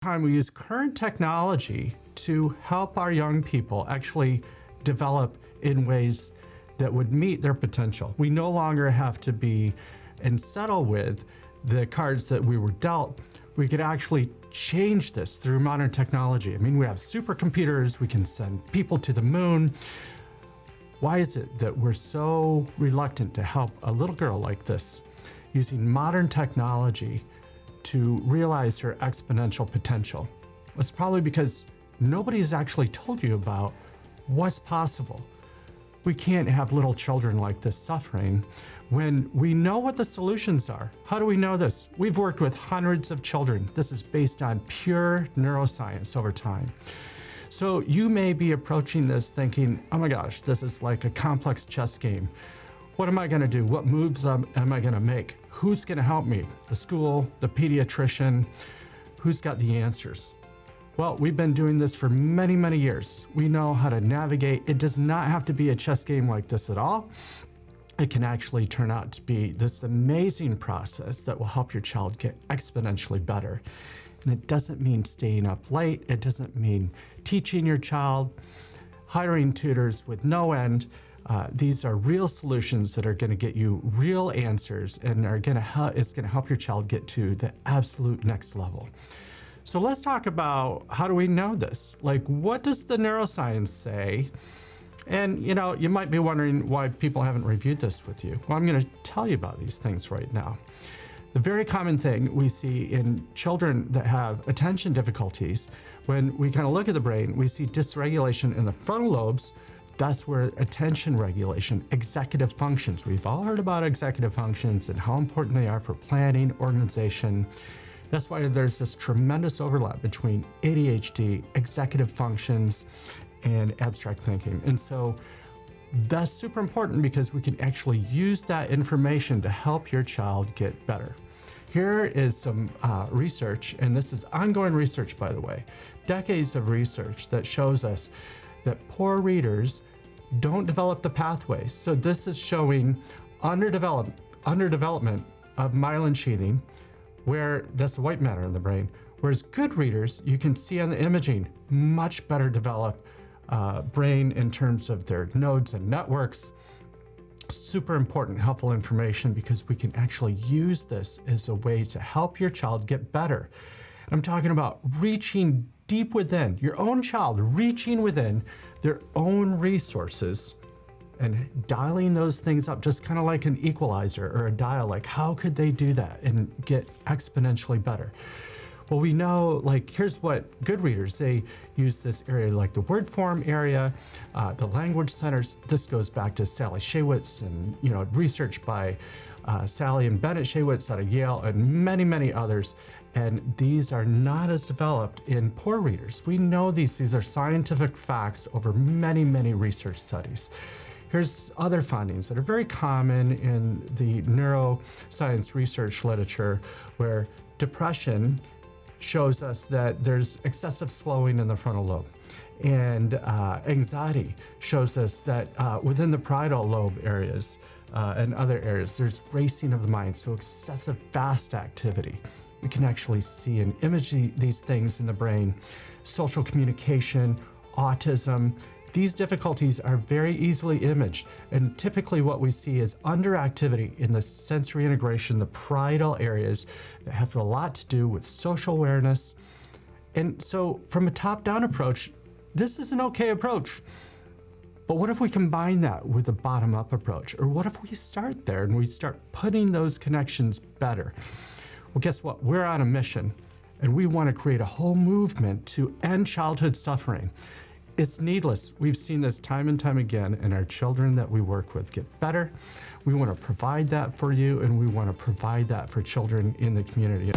time we use current technology to help our young people actually develop in ways that would meet their potential. We no longer have to be and settle with the cards that we were dealt. We could actually change this through modern technology. I mean, we have supercomputers, we can send people to the moon. Why is it that we're so reluctant to help a little girl like this using modern technology to realize her exponential potential? It's probably because nobody's actually told you about what's possible. We can't have little children like this suffering when we know what the solutions are. How do we know this? We've worked with hundreds of children. This is based on pure neuroscience over time. So you may be approaching this thinking, oh my gosh, this is like a complex chess game. What am I gonna do? What moves am I gonna make? Who's gonna help me? The school, the pediatrician, who's got the answers? Well, we've been doing this for many, many years. We know how to navigate. It does not have to be a chess game like this at all. It can actually turn out to be this amazing process that will help your child get exponentially better. And it doesn't mean staying up late. It doesn't mean teaching your child, hiring tutors with no end. These are real solutions that are going to get you real answers and it's going to help your child get to the absolute next level. So let's talk about, how do we know this? Like, what does the neuroscience say? And you might be wondering why people haven't reviewed this with you. Well, I'm going to tell you about these things right now. The very common thing we see in children that have attention difficulties, when we kind of look at the brain, we see dysregulation in the frontal lobes. That's where attention regulation, executive functions. We've all heard about executive functions and how important they are for planning, organization. That's why there's this tremendous overlap between ADHD, executive functions, and abstract thinking. And so that's super important because we can actually use that information to help your child get better. Here is some research, and this is ongoing research, by the way, decades of research that shows us that poor readers don't develop the pathways. So this is showing underdevelopment of myelin sheathing, where that's the white matter in the brain. Whereas good readers, you can see on the imaging, much better develop brain in terms of their nodes and networks. Super important, helpful information because we can actually use this as a way to help your child get better. I'm talking about reaching deep within, your own child reaching within their own resources and dialing those things up, just kind of like an equalizer or a dial. Like, how could they do that and get exponentially better? Well, we know, like, here's what good readers, they use this area like the word form area, the language centers. This goes back to Sally Shaywitz and, research by Sally and Bennett Shaywitz out of Yale and many, many others. And these are not as developed in poor readers. We know these are scientific facts over many, many research studies. Here's other findings that are very common in the neuroscience research literature, where depression shows us that there's excessive slowing in the frontal lobe. And anxiety shows us that within the parietal lobe areas and other areas, there's racing of the mind, so excessive fast activity. We can actually see and image these things in the brain. Social communication, autism, these difficulties are very easily imaged, and typically what we see is underactivity in the sensory integration, the parietal areas that have a lot to do with social awareness. And so from a top-down approach, this is an okay approach. But what if we combine that with a bottom-up approach? Or what if we start there and we start putting those connections better? Well, guess what? We're on a mission, and we want to create a whole movement to end childhood suffering. It's needless. We've seen this time and time again, and our children that we work with get better. We want to provide that for you, and we want to provide that for children in the community.